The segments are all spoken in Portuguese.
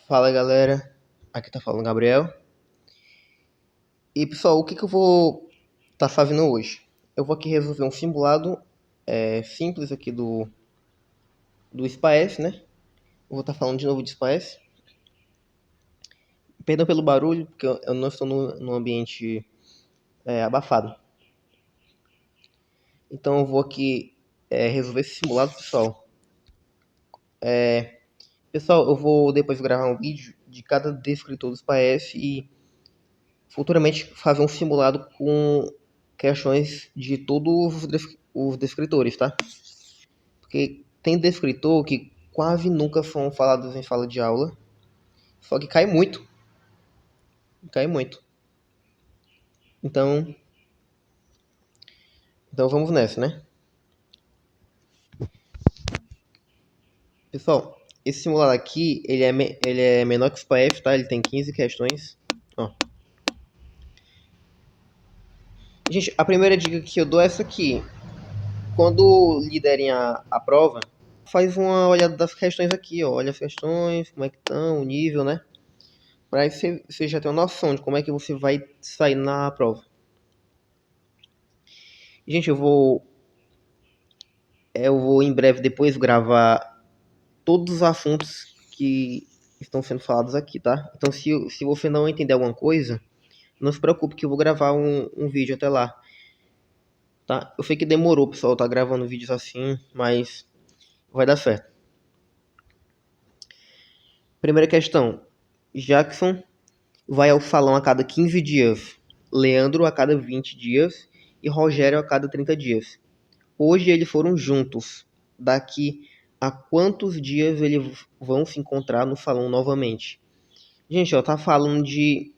Fala galera, aqui tá falando Gabriel. E pessoal, o que eu vou estar fazendo hoje? Eu vou aqui resolver um simulado simples aqui do SPAES, né? Eu vou estar falando de novo de SPAES. Perdão pelo barulho, porque eu não estou num ambiente abafado. Então eu vou aqui resolver esse simulado, pessoal. Pessoal, eu vou depois gravar um vídeo de cada descritor do SPAES e futuramente fazer um simulado com questões de todos os descritores, tá? Porque tem descritor que quase nunca são falados em sala de aula, só que cai muito, cai muito. Então, vamos nessa, né? Pessoal, esse simulado aqui, ele é menor que o SPAEF, tá? Ele tem 15 questões. Ó. Gente, a primeira dica que eu dou é essa aqui. Quando liderem a prova, faz uma olhada das questões aqui, ó. Olha as questões, como é que estão, o nível, né? Para aí você já ter uma noção de como é que você vai sair na prova. Gente, eu vou em breve depois gravar todos os assuntos que estão sendo falados aqui, tá? Então, se você não entender alguma coisa, não se preocupe que eu vou gravar um vídeo até lá, tá? Eu sei que demorou, pessoal, tá gravando vídeos assim, mas vai dar certo. Primeira questão. Jackson vai ao salão a cada 15 dias, Leandro a cada 20 dias e Rogério a cada 30 dias. Hoje eles foram juntos. Daqui a quantos dias eles vão se encontrar no salão novamente? Gente, ó, tá falando de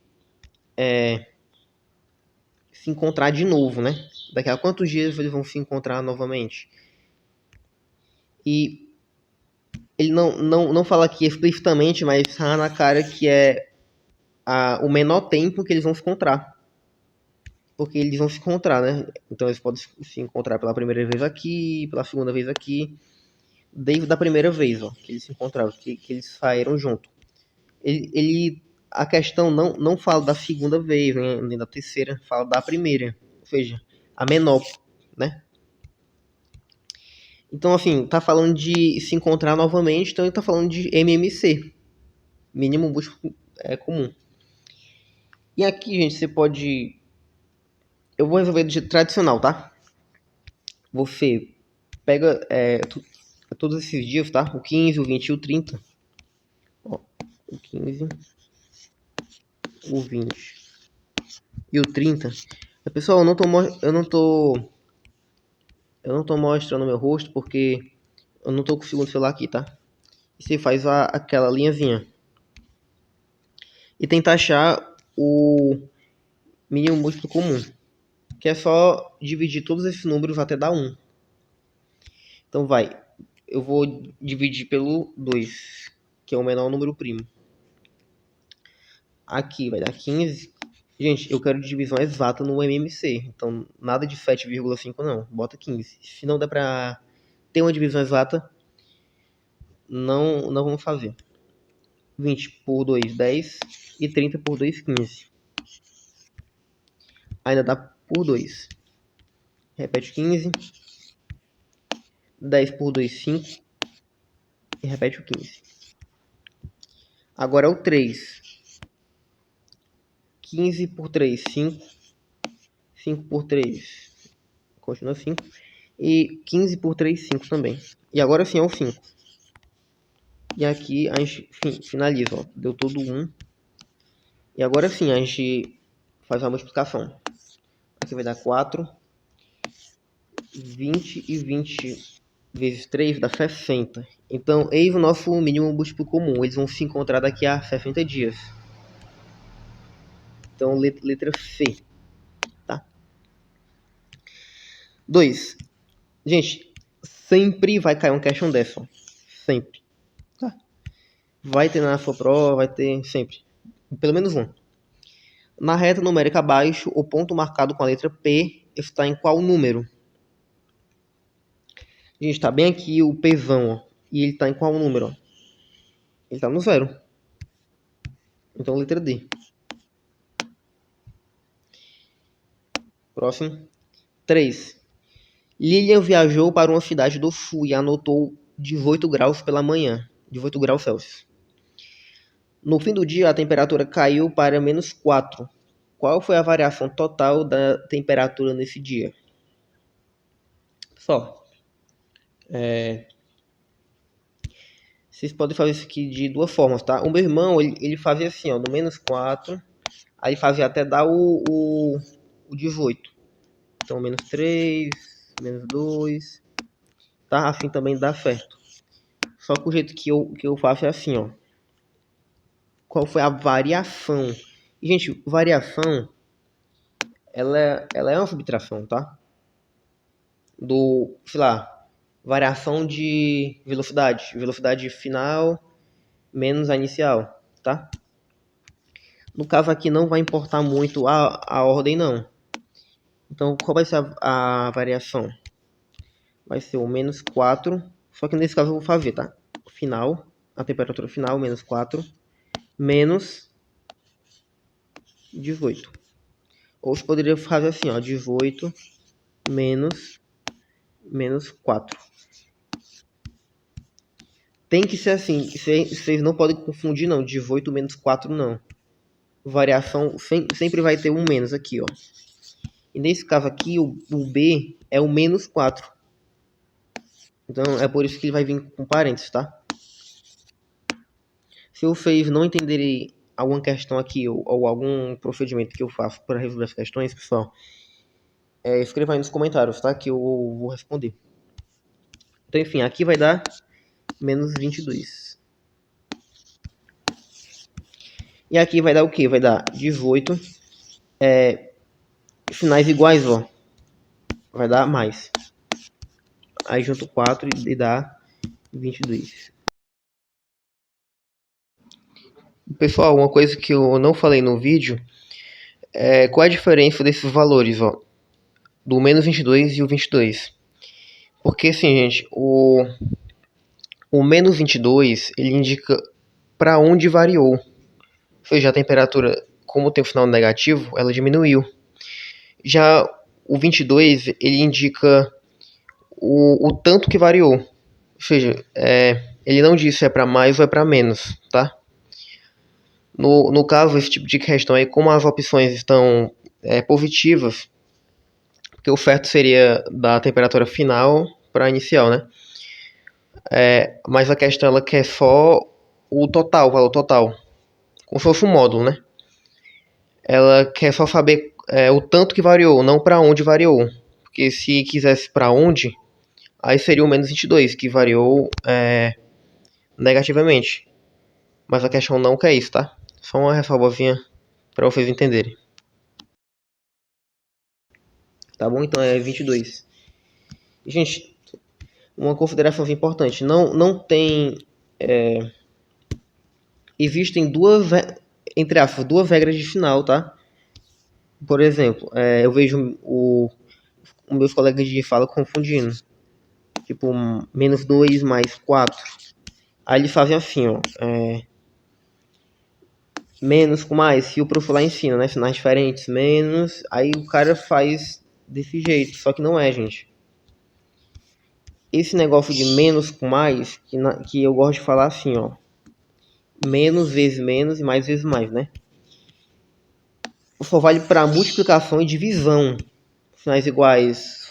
se encontrar de novo, né? Daqui a quantos dias eles vão se encontrar novamente? E ele não fala aqui explicitamente, mas tá na cara que é o menor tempo que eles vão se encontrar. Porque eles vão se encontrar, né? Então eles podem se encontrar pela primeira vez aqui, pela segunda vez aqui. Desde a primeira vez, ó, que eles se encontraram, que eles saíram junto. A questão não fala da segunda vez, né, nem da terceira, fala da primeira, ou seja, a menor, né? Então, assim, tá falando de se encontrar novamente, então ele tá falando de MMC, mínimo múltiplo comum. E aqui, gente, você pode... Eu vou resolver do jeito tradicional, tá? Você pega todos esses dias, tá? O 15, o 20 e o 30. Ó, o 15, o 20 e o 30. Pessoal, eu não tô mostrando meu rosto porque eu não tô com o segundo celular aqui, tá? E você faz aquela linhazinha. E tenta achar o mínimo múltiplo comum. Que é só dividir todos esses números até dar 1. Então vai. Eu vou dividir pelo 2, que é o menor número primo. Aqui vai dar 15. Gente, eu quero divisão exata no MMC. Então, nada de 7,5 não. Bota 15. Se não der pra ter uma divisão exata, não vamos fazer. 20 por 2, 10. E 30 por 2, 15. Ainda dá por 2. Repete 15. 10 por 2, 5. E repete o 15. Agora é o 3. 15 por 3, 5. 5 por 3, continua 5. E 15 por 3, 5 também. E agora sim é o 5. E aqui a gente finaliza, ó. Deu todo 1. E agora sim a gente faz a multiplicação. Aqui vai dar 4. 20 e 20 vezes 3 dá 60. Então, eis o nosso mínimo múltiplo comum. Eles vão se encontrar daqui a 60 dias. Então, letra C. Tá? 2. Gente, sempre vai cair uma questão dessa. Ó. Sempre. Tá? Vai ter na sua prova, vai ter sempre. Pelo menos um. Na reta numérica abaixo, o ponto marcado com a letra P está em qual número? Gente, está bem aqui o Pzão, ó. E ele está em qual número? Ó? Ele está no 0. Então, letra D. Próximo. 3. Lilian viajou para uma cidade do sul e anotou 18 graus pela manhã. 18 graus Celsius. No fim do dia, a temperatura caiu para -4. Qual foi a variação total da temperatura nesse dia? Só. Vocês podem fazer isso aqui de duas formas, tá? O meu irmão, ele fazia assim, ó, no -4. Aí fazia até dar o 18. Então, -3, -2. Tá? Assim também dá certo. Só que o jeito que eu faço é assim, ó. Qual foi a variação? E, gente, variação, ela é uma subtração, tá? Sei lá, variação de velocidade. Velocidade final menos a inicial, tá? No caso aqui não vai importar muito a ordem, não. Então, qual vai ser a variação? Vai ser o -4. Só que nesse caso eu vou fazer, tá? Final, a temperatura final, -4, menos 18. Ou você poderia fazer assim, ó, 18 menos 4. Tem que ser assim, vocês não podem confundir não, 18 menos 4 não. Variação sempre vai ter um menos aqui, ó. E nesse caso aqui, o B é o -4. Então é por isso que ele vai vir com parênteses, tá? Se vocês não entenderem alguma questão aqui ou algum procedimento que eu faço para resolver as questões, pessoal, escreva aí nos comentários, tá? Que eu vou responder. Então, enfim, aqui vai dar -22. E aqui vai dar o quê? Vai dar 18. Finais iguais, ó. Vai dar mais. Aí junto 4 e dá 22. Pessoal, uma coisa que eu não falei no vídeo é qual é a diferença desses valores, ó. Do -22 e o 22. Porque assim, gente, o -22 ele indica para onde variou. Ou seja, a temperatura, como tem o final negativo, ela diminuiu. Já o 22 ele indica o tanto que variou. Ou seja, ele não diz se é para mais ou é para menos, tá? No caso, esse tipo de questão aí, como as opções estão positivas, porque o certo seria da temperatura final para inicial, né? Mas a questão ela quer só o total, o valor total, como se fosse um módulo, né? Ela quer só saber o tanto que variou, não para onde variou. Porque se quisesse para onde, aí seria o -22, que variou negativamente. Mas a questão não quer isso, tá? Só uma ressalvazinha para vocês entenderem. Tá bom? Então é 22. Gente, uma consideração importante. Não tem... existem entre aspas, duas regras de final, tá? Por exemplo, eu vejo os meus colegas de fala confundindo. Tipo, -2 mais 4. Aí eles fazem assim, ó. Menos com mais, que o professor lá ensina, né? Sinais diferentes, menos. Aí o cara faz desse jeito. Só que não é, gente. Esse negócio de menos com mais, que eu gosto de falar assim, ó. Menos vezes menos e mais vezes mais, né? Só vale para multiplicação e divisão. Sinais iguais,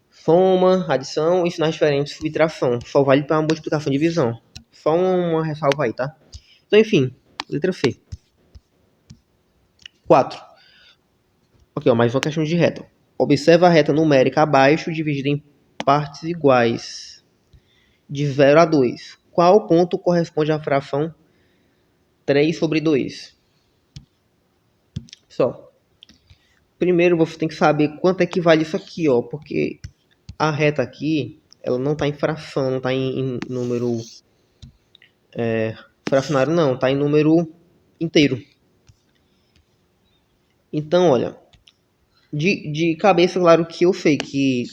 soma, adição e sinais diferentes, subtração. Só vale para multiplicação e divisão. Só uma ressalva aí, tá? Então, enfim, letra C. 4. Ok, ó, mais uma questão de reta. Observa a reta numérica abaixo, dividida em partes iguais, de 0 a 2. Qual ponto corresponde à fração 3/2? Só. Primeiro você tem que saber quanto é que vale isso aqui, ó, porque a reta aqui, ela não está em fração, não está em número fracionário, não, está em número inteiro. Então, olha, de cabeça, claro que eu sei que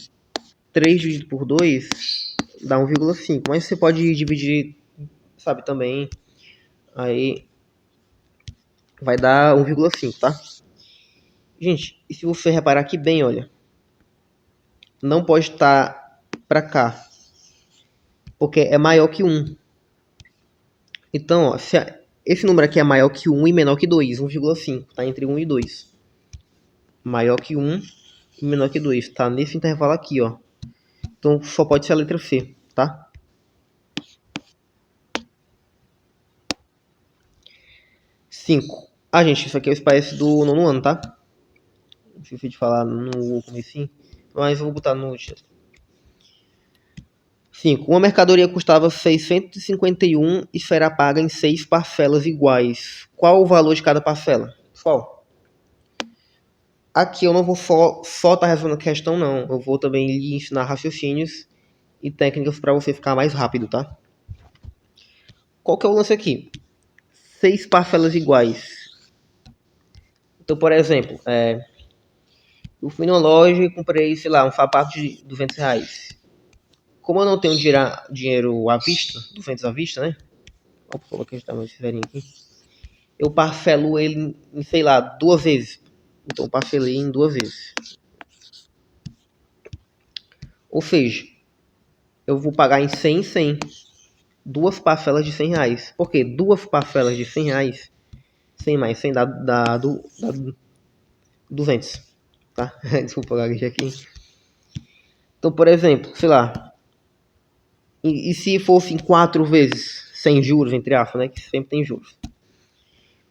3 dividido por 2 dá 1,5, mas você pode dividir, sabe, também, aí vai dar 1,5, tá? Gente, e se você reparar aqui bem, olha, não pode estar para cá, porque é maior que 1. Então, ó, esse número aqui é maior que 1 e menor que 2, 1,5, tá entre 1 e 2. Maior que 1 e menor que 2, tá nesse intervalo aqui, ó. Então, só pode ser a letra C, tá? 5. Ah, gente, isso aqui é o espaço do nono ano, tá? Esqueci de falar no comecinho, mas eu vou botar no último. 5. Uma mercadoria custava 651 e será paga em 6 parcelas iguais. Qual o valor de cada parcela? Pessoal, aqui eu não vou só estar resolvendo a questão, não. Eu vou também lhe ensinar raciocínios e técnicas para você ficar mais rápido, tá? Qual que é o lance aqui? 6 parcelas iguais. Então, por exemplo, eu fui numa loja e comprei, sei lá, um sapato de R$ 200. Como eu não tenho dinheiro à vista, 200 à vista, né? Vou colocar esse velhinho aqui. Eu parcelo ele em, sei lá, 2 vezes. Então, eu parcelei em 2 vezes. Ou seja, eu vou pagar em 100 100. 2 parcelas de R$ 100. Por quê? 2 parcelas de R$ 100, 100 mais 100 dá 200. Tá? Desculpa, gaguejei aqui. Então, por exemplo, sei lá. E se fossem 4 vezes sem juros, entre aspas, né? Que sempre tem juros.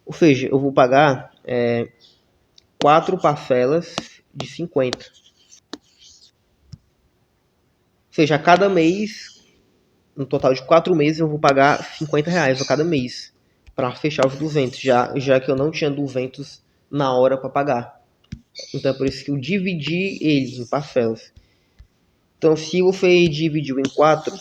Ou seja, eu vou pagar 4 parcelas de 50. Ou seja, a cada mês, no total de 4 meses, eu vou pagar R$ 50 a cada mês. Para fechar os 200, já que eu não tinha 200 na hora para pagar. Então é por isso que eu dividi eles em parcelas. Então, se você dividiu em 4,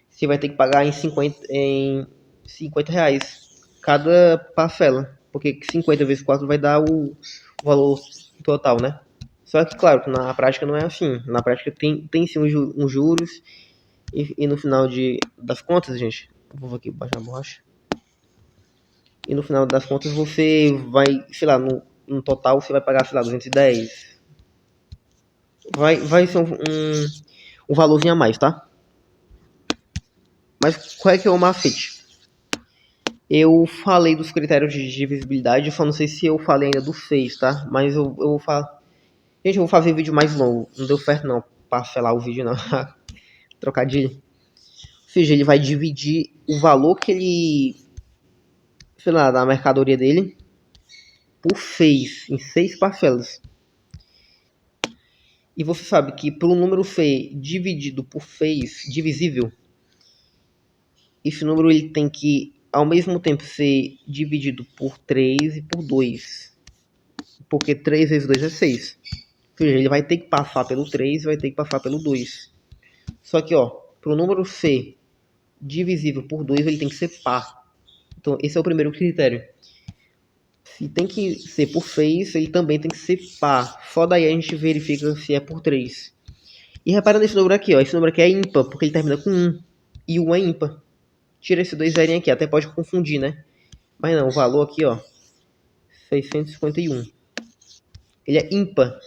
você vai ter que pagar em 50 reais cada parcela. Porque 50 vezes 4 vai dar o valor total, né? Só que, claro, na prática não é assim. Na prática tem sim uns juros. E no final das contas, gente, vou aqui baixar a borracha. E no final das contas você vai, sei lá, no total você vai pagar, sei lá, 210. Vai ser um valorzinho a mais, tá? Mas qual é que é o macete? Eu falei dos critérios de divisibilidade, eu só não sei se eu falei ainda do 6, tá? Mas eu vou falar. Gente, eu vou fazer vídeo mais longo. Não deu certo não, parcelar o vídeo não. Trocadilho. Ou seja, ele vai dividir o valor que ele, sei lá, da mercadoria dele por 6, em 6 parcelas. E você sabe que para o número C dividido por 6, divisível, esse número ele tem que, ao mesmo tempo, ser dividido por 3 e por 2. Porque 3 vezes 2 é 6. Ou seja, ele vai ter que passar pelo 3 e vai ter que passar pelo 2. Só que, ó, para o número C divisível por 2, ele tem que ser par. Então, esse é o primeiro critério. Se tem que ser por 6, ele também tem que ser par. Só daí a gente verifica se é por 3. E repara nesse número aqui, ó. Esse número aqui é ímpar, porque ele termina com 1. E 1 é ímpar. Tira esse 2 zerinho aqui, até pode confundir, né? Mas não, o valor aqui, ó, 651. Ele é ímpar.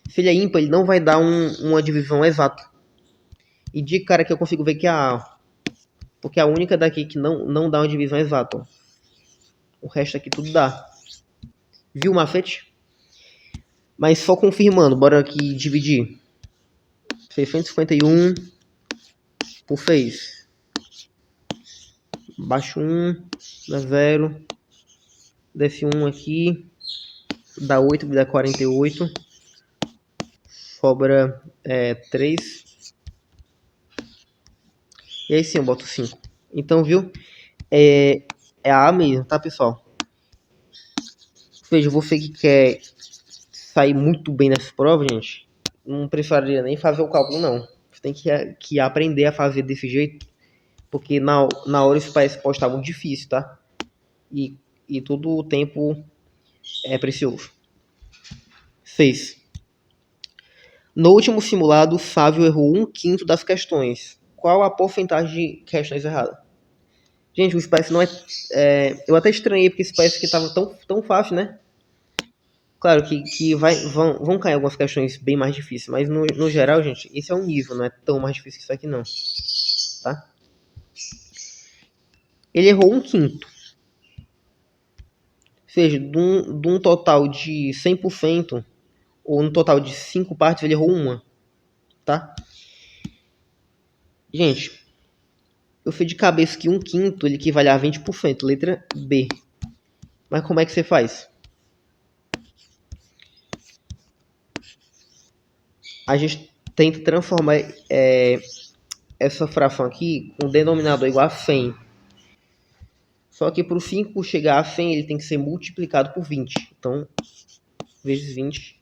Se ele é ímpar, ele não vai dar uma divisão exata. E de cara que eu consigo ver que é a A. Porque é a única daqui que não dá uma divisão exata, ó. O resto aqui tudo dá. Viu o macete? Mas só confirmando, bora aqui dividir. 651 por 6. Baixo 1, dá 0. Desce 1 aqui. Dá 8, dá 48. Sobra 3. E aí sim eu boto 5. Então, viu? É a A mesmo, tá, pessoal? Veja, você que quer sair muito bem nessa prova, gente, não precisaria nem fazer o cálculo, não. Você tem que aprender a fazer desse jeito, porque na hora isso pode estar muito difícil, tá? E todo o tempo é precioso. 6. No último simulado, o Sávio errou 1/5 das questões. Qual a porcentagem de questões erradas? Gente, o Spice não eu até estranhei porque esse Spice aqui tava tão fácil, né? Claro que vão cair algumas questões bem mais difíceis, mas no geral, gente, esse é um nível, não é tão mais difícil que isso aqui não, tá? Ele errou um quinto. Ou seja, de um total de 100%, ou no total de 5 partes, ele errou uma, tá? Gente, eu fiz de cabeça que um quinto ele equivale a 20%, letra B. Mas como é que você faz? A gente tenta transformar essa fração aqui com um denominador igual a 100. Só que para o 5 chegar a 100, ele tem que ser multiplicado por 20. Então, vezes 20.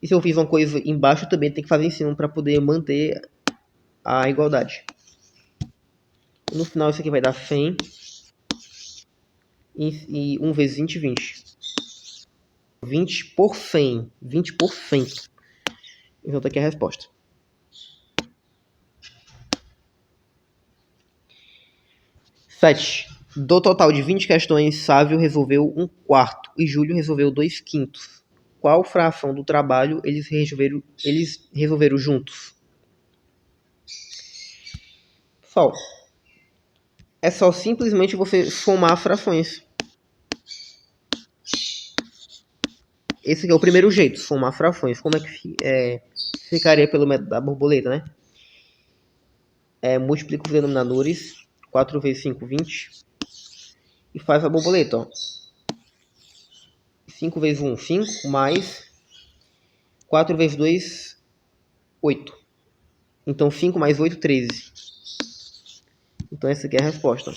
E se eu fiz uma coisa embaixo, também tem que fazer em cima para poder manter a igualdade. No final, isso aqui vai dar 100. E 1 vezes 20, 20. 20 por 100. 20%. Então, tá aqui a resposta. Do total de 20 questões, Sávio resolveu um quarto e Júlio resolveu 2/5. Qual fração do trabalho eles resolveram juntos? Pessoal, é só simplesmente você somar frações. Esse aqui é o primeiro jeito, somar frações. Como é que ficaria pelo método da borboleta, né? Multiplica os denominadores. 4 vezes 5, 20. E faz a borboleta, ó. 5 vezes 1, 5, mais 4 vezes 2, 8. Então 5 mais 8, 13. Então essa aqui é a resposta.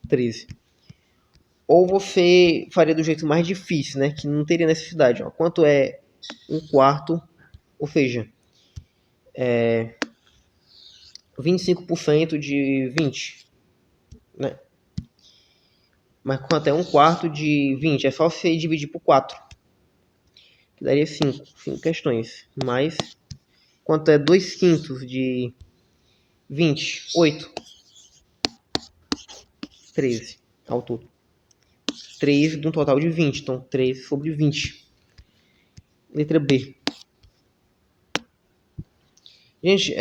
13. Ou você faria do jeito mais difícil, né? Que não teria necessidade. Ó. Quanto é um quarto? Ou seja, 25% de 20. Né? Mas quanto é um quarto de 20? É só você dividir por 4. Que daria 5. 5 questões. Mais quanto é 2/5 de 20? 8. 13 ao todo. 3 de um total de 20. Então 3 sobre 20. Letra B. Gente,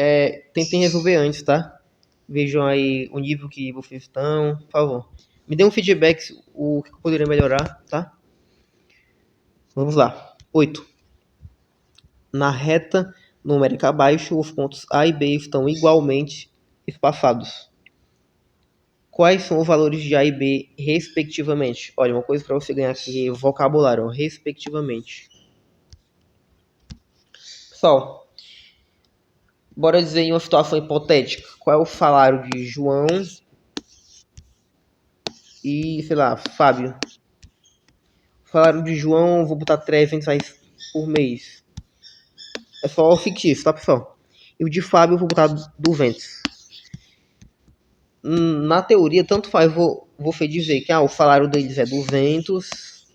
tentem resolver antes, tá? Vejam aí o nível que vocês estão, por favor. Me dê um feedback o que eu poderia melhorar, tá? Vamos lá. 8. Na reta numérica abaixo, os pontos A e B estão igualmente espaçados. Quais são os valores de A e B, respectivamente? Olha, uma coisa para você ganhar aqui, vocabulário, respectivamente. Pessoal, bora dizer em uma situação hipotética. Qual é o salário de João e, sei lá, Fábio? O salário de João, vou botar R$300 por mês. É só fictício, tá, pessoal? E o de Fábio, eu vou botar 200. Na teoria, tanto faz você dizer que o salário deles é 200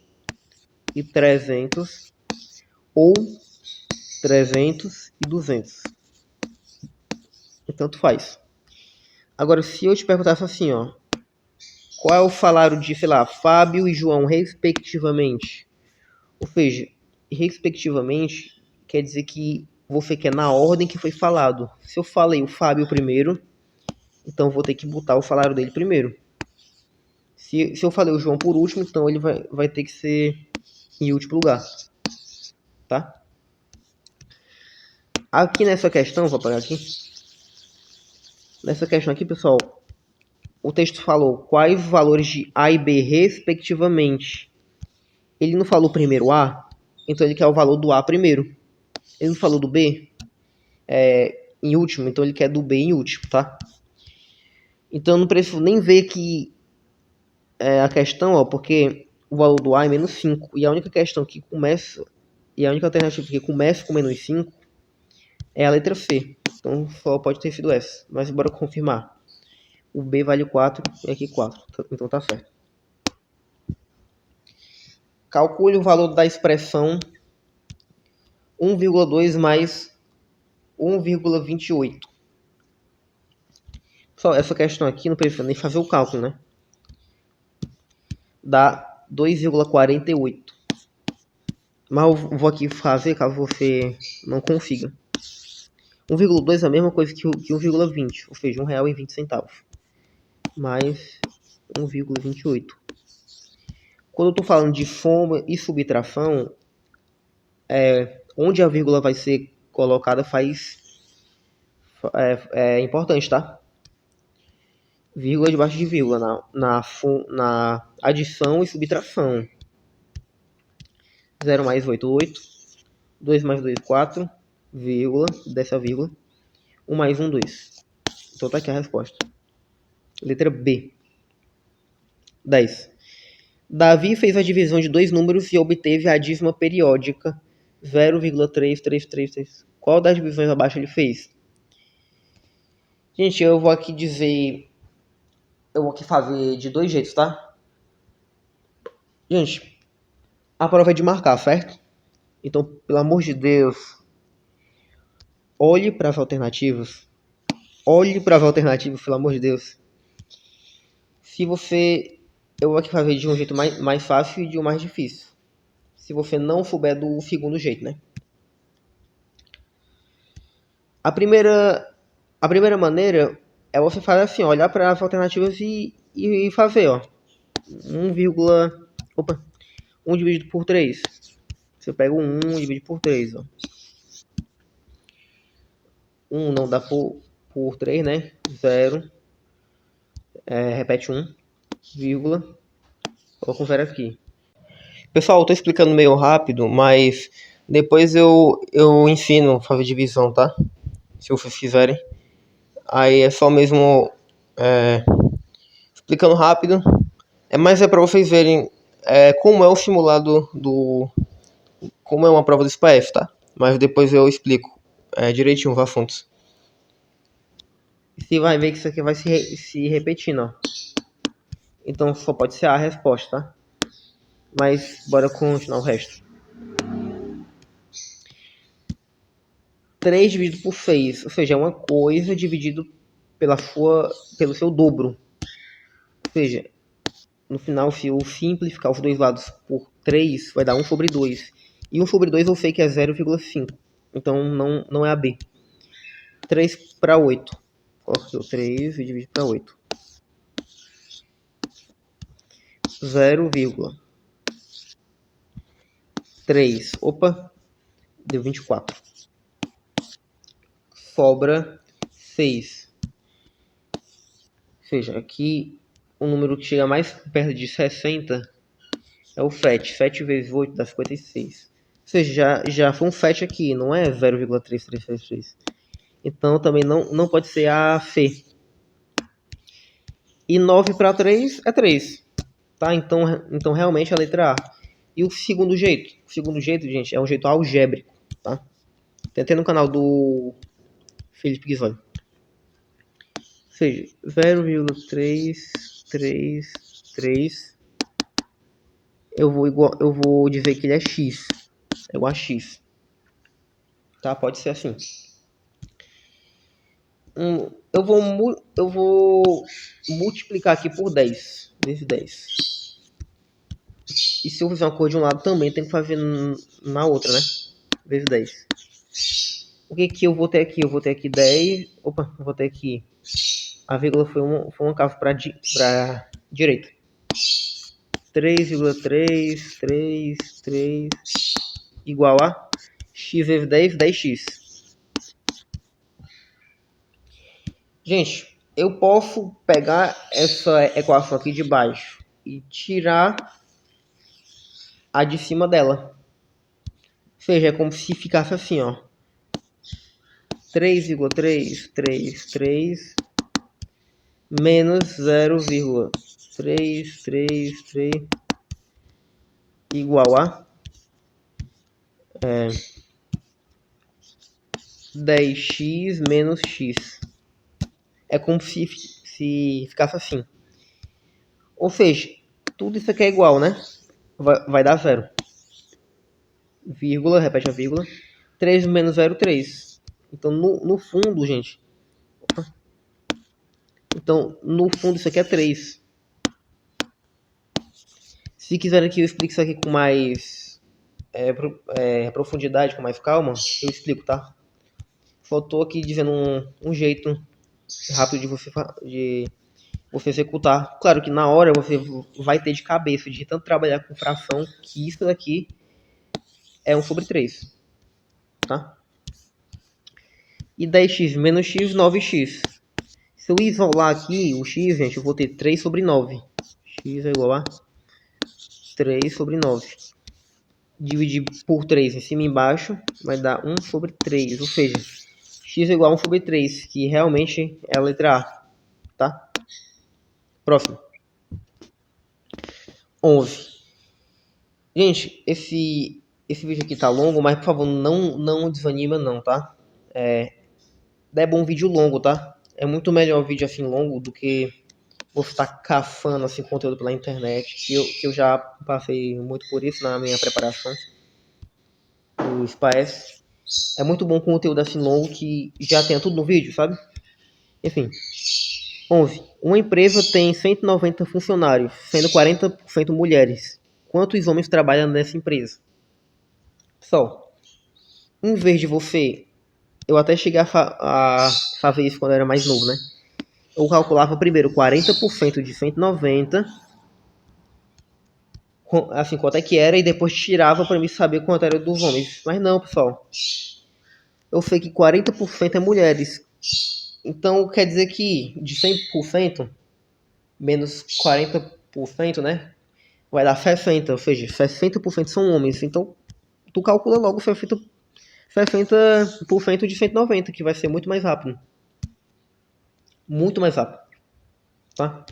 e 300 ou 300 e 200. Tanto faz. Agora, se eu te perguntasse assim, ó, qual é o salário de, sei lá, Fábio e João, respectivamente? Ou seja, respectivamente, quer dizer que você quer na ordem que foi falado. Se eu falei o Fábio primeiro, então vou ter que botar o salário dele primeiro. Se eu falei o João por último, então ele vai ter que ser em último lugar. Tá? Aqui nessa questão, vou apagar aqui. Nessa questão aqui, pessoal, o texto falou quais os valores de A e B, respectivamente. Ele não falou primeiro A, então ele quer o valor do A primeiro. Ele não falou do B em último, então ele quer do B em último, tá? Então eu não preciso nem ver que a questão, ó, porque o valor do A é menos 5. E a única questão que começa, e a única alternativa que começa com menos 5 é a letra C. Então só pode ter sido essa. Mas bora confirmar. O B vale 4 e aqui 4. Então tá certo. Calcule o valor da expressão 1,2 mais 1,28. Só essa questão aqui não precisa nem fazer o cálculo, né? dá 2,48. Mas eu vou aqui fazer caso você não consiga. 1,2 é a mesma coisa que 1,20, ou seja, R$1,20 mais 1,28. Quando eu estou falando de soma e subtração, onde a vírgula vai ser colocada é importante, tá? Vírgula debaixo de vírgula na adição e subtração. 0 mais 8, 8. 2 mais 2, 4. Vírgula, dessa vírgula. 1 mais 1, 2. Então tá aqui a resposta. Letra B. 10. Davi fez a divisão de dois números e obteve a dízima periódica 0,3333. Qual das divisões abaixo ele fez? Gente, eu vou aqui fazer de dois jeitos, tá? Gente, a prova é de marcar, certo? Então, pelo amor de Deus, olhe para as alternativas. Olhe para as alternativas, pelo amor de Deus. Eu vou aqui fazer de um jeito mais fácil e de um mais difícil. Se você não souber do segundo jeito, né? A primeira maneira é você fazer assim, ó, olhar para as alternativas e fazer, ó. 1 dividido por 3. Você pega o 1 e divide por 3, ó. 1 não dá por 3, né? 0. Repete 1, vírgula. Coloca um 0 aqui. Pessoal, eu tô explicando meio rápido, mas depois eu ensino a fazer divisão, tá? Se vocês quiserem. Aí é só mesmo explicando rápido. Mas é para vocês verem como é o simulado como é uma prova do SPF, tá? Mas depois eu explico direitinho os assuntos. E você vai ver que isso aqui vai se repetindo, ó. Então só pode ser a resposta, tá? Mas bora continuar o resto. 3 dividido por 6, ou seja, é uma coisa dividido pelo seu dobro. Ou seja, no final, se eu simplificar os dois lados por 3, vai dar 1 sobre 2. E 1 sobre 2 eu sei que é 0,5. Então não é a B. 3 para 8. Coloquei o 3 e divide para 8. 0,3. Opa, deu 24. Sobra 6. Ou seja, aqui o número que chega mais perto de 60 é o FET. 7 vezes 8 dá 56. Ou seja, já foi um FET aqui, não é 0,3333. Então também não pode ser a C. E 9 para 3 é 3. Tá? Então realmente é a letra A. E o segundo jeito? O segundo jeito, gente, é um jeito algébrico. Tá? Tem no canal do Felipe Guizoli. Ou seja, 0,333. Eu vou dizer que ele é X. É igual a X. Tá? Pode ser assim. Eu vou multiplicar aqui por 10. Vezes 10. E se eu fizer uma cor de um lado, também tem que fazer na outra, né? Vezes 10. O que que eu vou ter aqui? Eu vou ter aqui 10. Opa, eu vou ter aqui. A vírgula foi uma casa para direita. 3,333 igual a x vezes 10, 10x. Gente, eu posso pegar essa equação aqui de baixo e tirar a de cima dela. Ou seja, é como se ficasse assim, ó. 3,333 menos 0,333 igual a 10x menos x. É como se ficasse assim. Ou seja, tudo isso aqui é igual, né? Vai dar 0. Vírgula, repete a vírgula. 3 menos 0, 3. Então, no fundo, gente... Então, no fundo, isso aqui é 3. Se quiserem que eu explique isso aqui com mais profundidade, com mais calma, eu explico, tá? Só tô aqui dizendo um jeito rápido de você executar. Claro que na hora você vai ter de cabeça, de tanto trabalhar com fração, que isso daqui é 1 sobre 3, tá? E 10x menos x, 9x. Se eu isolar aqui o x, gente, eu vou ter 3 sobre 9. X é igual a 3 sobre 9. Dividir por 3 em cima e embaixo vai dar 1 sobre 3. Ou seja, x é igual a 1 sobre 3, que realmente é a letra A, tá? Próximo. 11. Gente, esse vídeo aqui tá longo, mas por favor, não desanima não, tá? É bom vídeo longo, tá? É muito melhor vídeo assim longo do que você estar caçando assim conteúdo pela internet, que eu já passei muito por isso na minha preparação do SPAES. É muito bom conteúdo assim longo que já tem tudo no vídeo, sabe? Enfim. 11. Uma empresa tem 190 funcionários, sendo 40% mulheres. Quantos homens trabalham nessa empresa? Pessoal, em vez de você... Eu até cheguei a fazer isso quando eu era mais novo, né? Eu calculava primeiro 40% de 190, assim, quanto é que era, e depois tirava para mim saber quanto era dos homens. Mas não, pessoal. Eu sei que 40% é mulheres. Então quer dizer que de 100% menos 40%, né? Vai dar 60%, ou seja, 60% são homens. Então tu calcula logo 60% de 190, que vai ser muito mais rápido. Muito mais rápido, tá?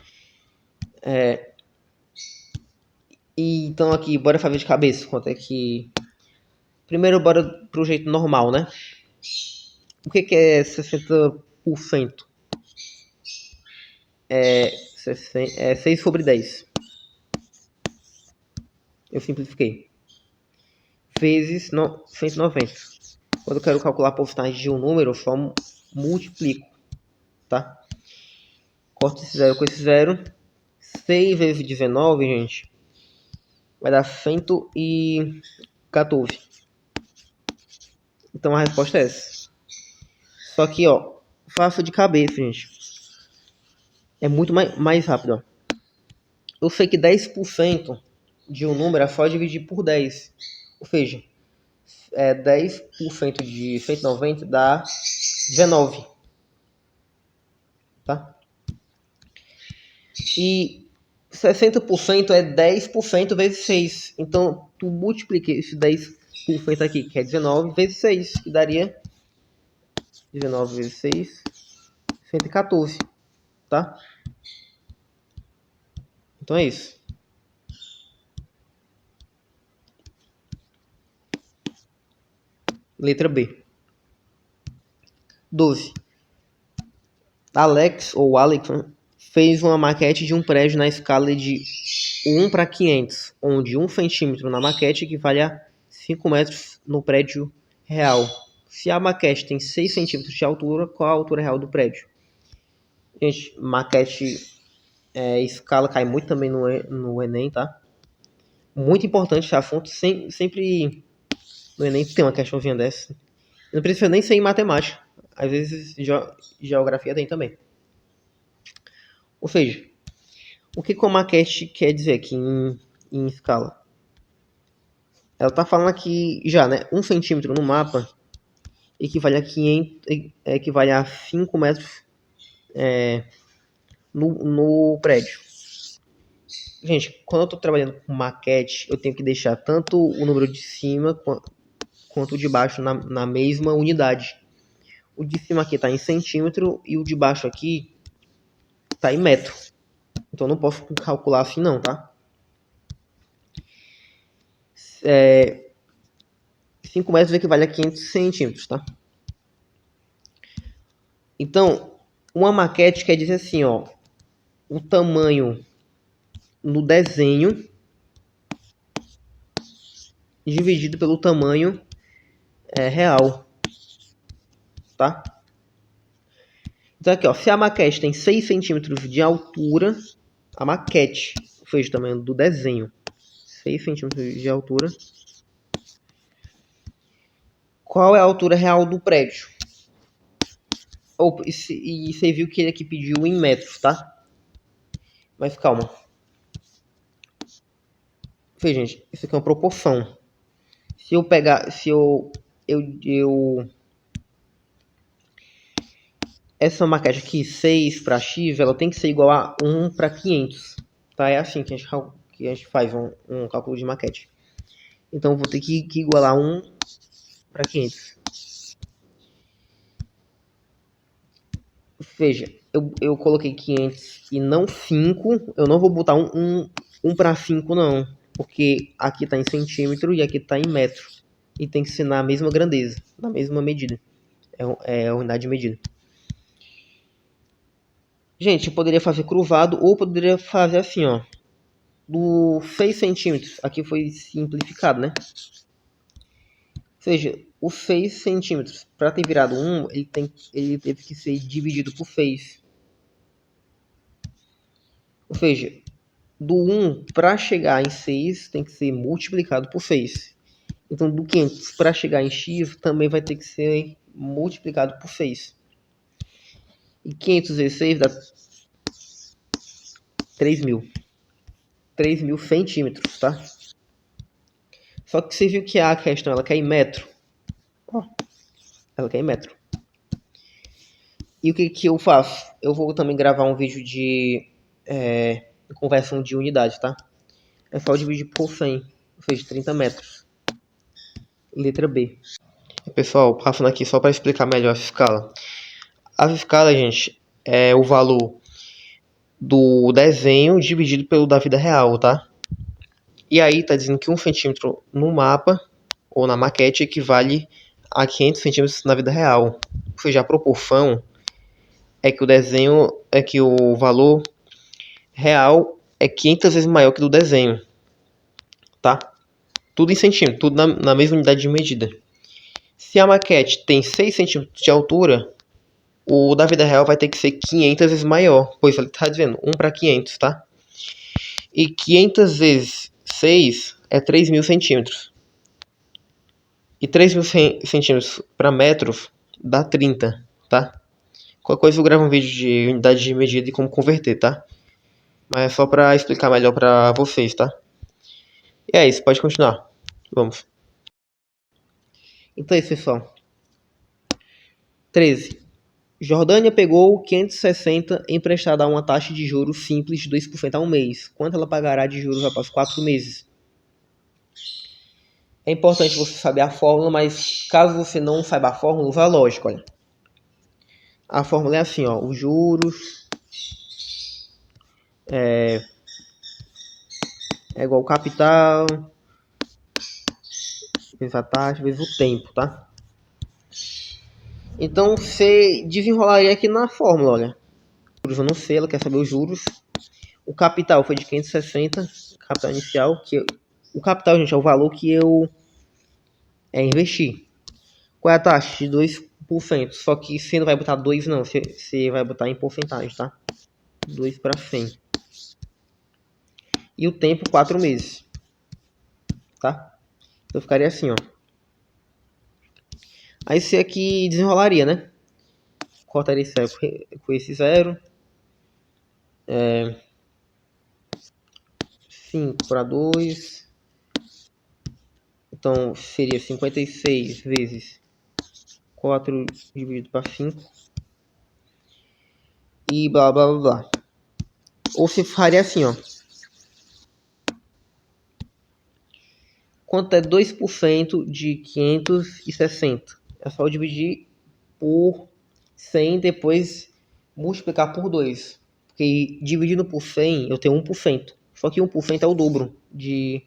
E então aqui, bora fazer de cabeça quanto é que... Primeiro bora pro jeito normal, né? O que é 60%? É 6 sobre 10. Eu simplifiquei. Vezes 190. Quando eu quero calcular a porcentagem de um número, eu só multiplico, tá? Corto esse zero com esse zero. 6 vezes 19, gente, vai dar 114. Então a resposta é essa. Só que, ó, faça de cabeça, gente. É muito mais rápido, ó. Eu sei que 10% de um número é só dividir por 10. Ou seja, 10% de 190 dá 19. Tá? E 60% é 10% vezes 6. Então, tu multiplica esse 10% aqui, que é 19, vezes 6, que daria 19 vezes 6, 114. Tá? Então é isso. Letra B. 12. Alex fez uma maquete de um prédio na escala de 1 para 500, onde 1 centímetro na maquete equivale a 5 metros no prédio real. Se a maquete tem 6 centímetros de altura, qual a altura real do prédio? Gente, maquete, escala cai muito também no Enem, tá? Muito importante esse assunto. Sempre no Enem tem uma questãozinha dessa. Não precisa nem ser em matemática. Às vezes geografia tem também. Ou seja, o que a maquete quer dizer aqui em escala? Ela está falando aqui já, né? 1 centímetro no mapa equivale a 5 metros no prédio. Gente, quando eu estou trabalhando com maquete, eu tenho que deixar tanto o número de cima quanto o de baixo na mesma unidade. O de cima aqui está em centímetro e o de baixo aqui está em metro. Então não posso calcular assim não, tá? 5 metros equivale a 500 centímetros, tá? Então, uma maquete quer dizer assim, ó, o tamanho no desenho dividido pelo tamanho real, tá? Então aqui, ó, se a maquete tem 6 centímetros de altura, a maquete, ou seja, o tamanho do desenho, 6 centímetros de altura. Qual é a altura real do prédio? E você viu que ele aqui pediu em metros, tá? Mas calma. Veja, gente, isso aqui é uma proporção. Se eu pegar, essa maquete aqui, 6 para x, ela tem que ser igual a 1 para 500. Tá? É assim que a gente faz um cálculo de maquete. Então eu vou ter que igualar 1 para 500. Veja, eu coloquei 500 e não 5. Eu não vou botar um para 5 não. Porque aqui está em centímetro e aqui está em metro. E tem que ser na mesma grandeza, na mesma medida. É a unidade de medida. Gente, eu poderia fazer cruzado ou poderia fazer assim, ó. Do 6 centímetros. Aqui foi simplificado, né? Ou seja, os 6 centímetros, para ter virado 1, ele teve que ser dividido por 6. Ou seja, do 1 para chegar em 6 tem que ser multiplicado por 6. Então, do 500 para chegar em x também vai ter que ser multiplicado por 6. E 500 vezes 6 dá 3.000. 3.000 centímetros, tá? Só que você viu que a questão ela quer em metro. Ó, ela quer em metro. E o que eu faço? Eu vou também gravar um vídeo de conversão de unidade, tá? É só dividir por 100, ou seja, 30 metros. Letra B. Pessoal, passando aqui só para explicar melhor a escala. A escala, gente, é o valor do desenho dividido pelo da vida real, tá? E aí tá dizendo que 1 centímetro no mapa ou na maquete equivale a 500 centímetros na vida real. Ou seja, a proporção é que o desenho é que o valor real é 500 vezes maior que o do desenho, tá? Tudo em centímetro, tudo na mesma unidade de medida. Se a maquete tem 6 centímetros de altura, o da vida real vai ter que ser 500 vezes maior, pois ele está dizendo 1 para 500, tá? E 500 vezes 6 é 3.000 centímetros. E 3.000 centímetros para metros dá 30, tá? Qualquer coisa eu gravo um vídeo de unidade de medida e como converter, tá? Mas é só para explicar melhor para vocês, tá? E é isso, pode continuar. Vamos. Então é isso, pessoal. 13. Jordânia pegou 560 emprestado a uma taxa de juros simples de 2% ao mês. Quanto ela pagará de juros após 4 meses? É importante você saber a fórmula, mas caso você não saiba a fórmula, usa a lógica, olha. A fórmula é assim, ó. Os juros é igual ao capital vezes a taxa vezes o tempo, tá? Então você desenrolaria aqui na fórmula, olha. Eu não sei, ela quer saber os juros. O capital foi de 560, capital inicial, o capital, gente, é o valor que eu investi. Qual é a taxa? De 2%. Só que você não vai botar 2 não, você vai botar em porcentagem, tá? 2 para 100. E o tempo, 4 meses. Tá? Então ficaria assim, ó. Aí você aqui desenrolaria, né? Cortaria isso com esse 0. 5 para 2. Então seria 56 vezes 4 dividido para 5. E blá blá blá blá. Ou você faria assim, ó. Quanto é 2% de 560? É só dividir por 100 depois multiplicar por 2. Porque dividindo por 100 eu tenho 1%. Só que 1% é o dobro de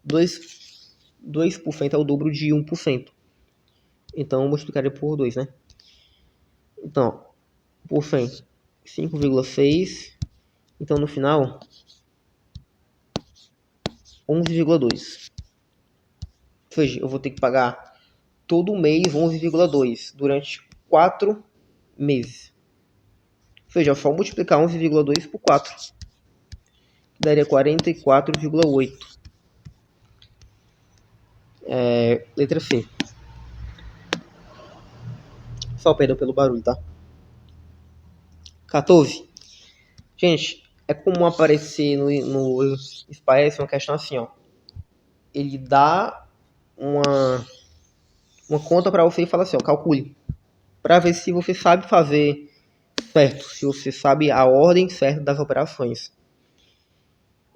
2% é o dobro de 1%. Então eu multiplicaria por 2, né? Então, por 100, 5,6. Então no final, 11,2. Ou seja, eu vou ter que pagar todo mês 11,2 durante 4 meses. Ou seja, é só multiplicar 11,2 por 4. Daria 44,8. Letra C. Só perdão pelo barulho, tá? 14. Gente, é comum aparecer no SPAES uma questão assim, ó. Ele dá uma conta para você e fala assim, ó, calcule. Para ver se você sabe fazer certo, se você sabe a ordem certa das operações.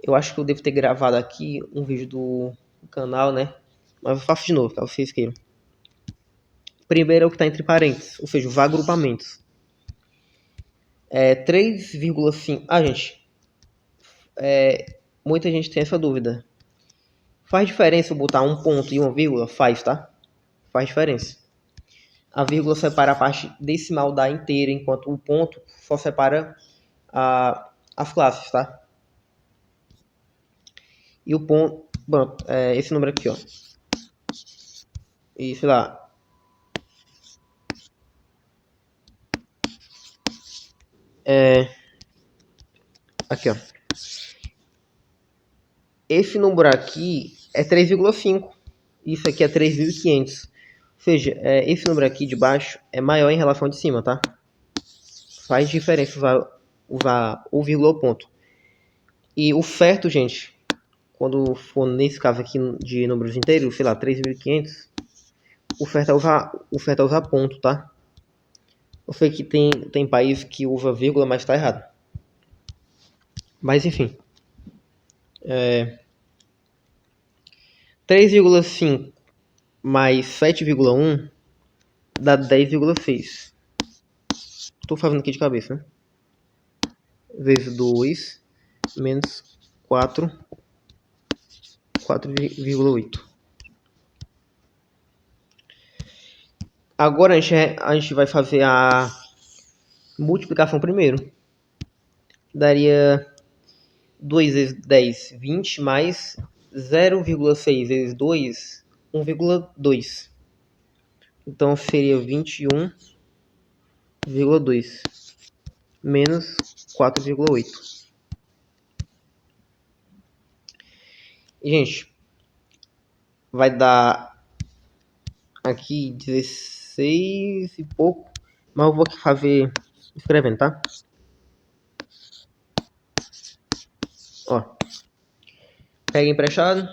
Eu acho que eu devo ter gravado aqui um vídeo do canal, né? Mas eu faço de novo, caso vocês queiram. Primeiro é o que está entre parênteses, ou seja, os agrupamentos. 3,5. Gente, muita gente tem essa dúvida. Faz diferença eu botar um ponto e uma vírgula? Faz, tá? Faz diferença. A vírgula separa a parte decimal da inteira, enquanto o ponto só separa as classes, tá? E o ponto... Pronto, esse número aqui, ó. E, sei lá... Aqui, ó. Esse número aqui é 3,5. Isso aqui é 3.500. Ou seja, esse número aqui de baixo é maior em relação ao de cima, tá? Faz diferença usar o vírgula ou ponto. E o certo, gente, quando for nesse caso aqui de números inteiros, sei lá, 3.500, o certo é usar ponto, tá? Eu sei que tem país que usa vírgula, mas tá errado. Mas enfim. 3,5 mais 7,1 dá 10,6. Tô fazendo aqui de cabeça, né? Vezes 2 menos 4,8. Agora a gente vai fazer a multiplicação primeiro. Daria 2 vezes 10, 20, mais 0,6 vezes 2, 1,2. Então seria 21,2 menos 4,8. Gente, vai dar aqui 16 e pouco, mas eu vou aqui fazer escrevendo, tá? Ó, pega emprestado.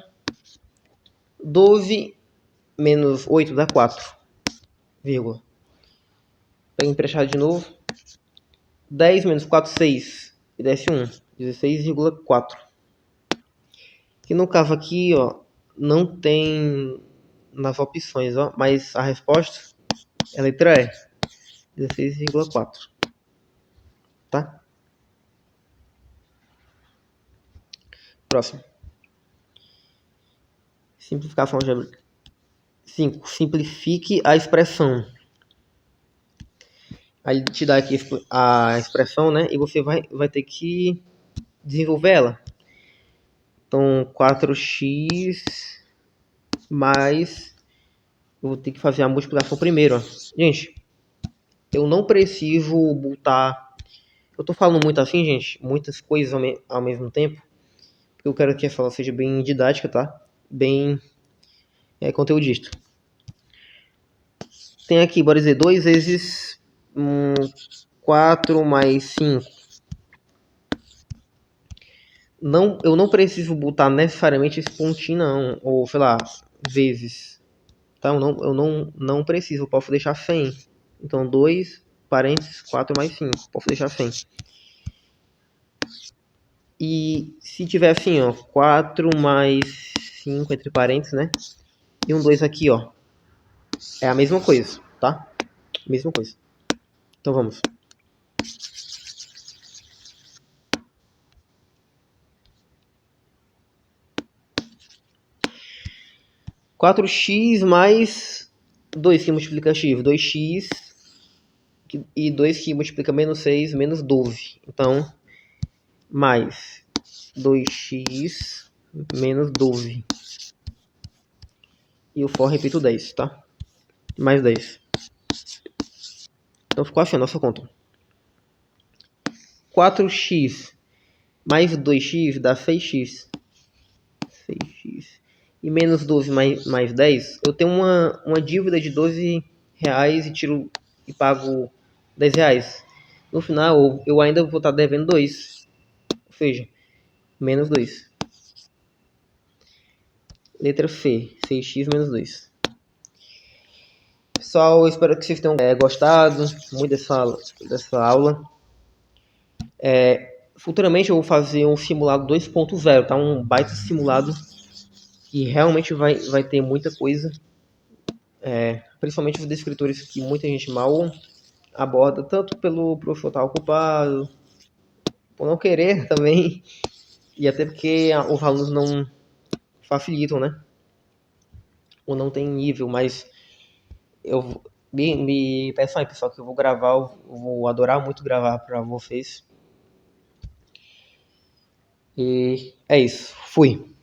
12 menos 8 dá 4, vírgula. Pega emprestado de novo. 10 menos 4, 6. E desce 1, 16,4. Que no caso aqui, ó, não tem nas opções, ó, mas a resposta é a letra E, 16,4, tá? Próximo. Simplificação algébrica. 5. Simplifique a expressão. Aí te dá aqui a expressão, né? E você vai ter que desenvolver ela. Então, 4x mais... Eu vou ter que fazer a multiplicação primeiro, ó. Gente, eu não preciso botar... Eu tô falando muito assim, gente, muitas coisas ao mesmo tempo. Porque eu quero que a fala seja bem didática, tá? Bem conteudista. Tem aqui, bora dizer, 2 vezes 4 mais 5. Não, eu não preciso botar necessariamente esse pontinho, não. Ou, sei lá, vezes. Tá? Eu não preciso, eu posso deixar 100. Então, 2, parênteses, 4 mais 5. Posso deixar 100. E se tiver assim, ó, 4 mais 5 entre parênteses, né? E um 2 aqui, ó. É a mesma coisa, tá? Mesma coisa. Então, vamos. 4x mais 2 que multiplica x. 2x e 2 que multiplica menos 6, menos 12. Então, mais 2x menos 12. E o for, repito, 10, tá? Mais 10. Então ficou assim a nossa conta. 4x mais 2x dá 6x. 6x. e menos 12 mais 10, eu tenho uma dívida de R$ 12 e pago R$ 10. No final, eu ainda vou estar devendo 2. Ou seja, menos 2. Letra C. 6x menos 2. Pessoal, eu espero que vocês tenham gostado muito dessa aula. Futuramente eu vou fazer um simulado 2.0, tá? Um baita simulado que realmente vai ter muita coisa. Principalmente os descritores que muita gente mal aborda, tanto pelo professor estar ocupado, por não querer também, e até porque os alunos não facilitam, né? Ou não tem nível, mas eu me peçam aí, pessoal, que eu vou gravar, eu vou adorar muito gravar para vocês. E é isso. Fui.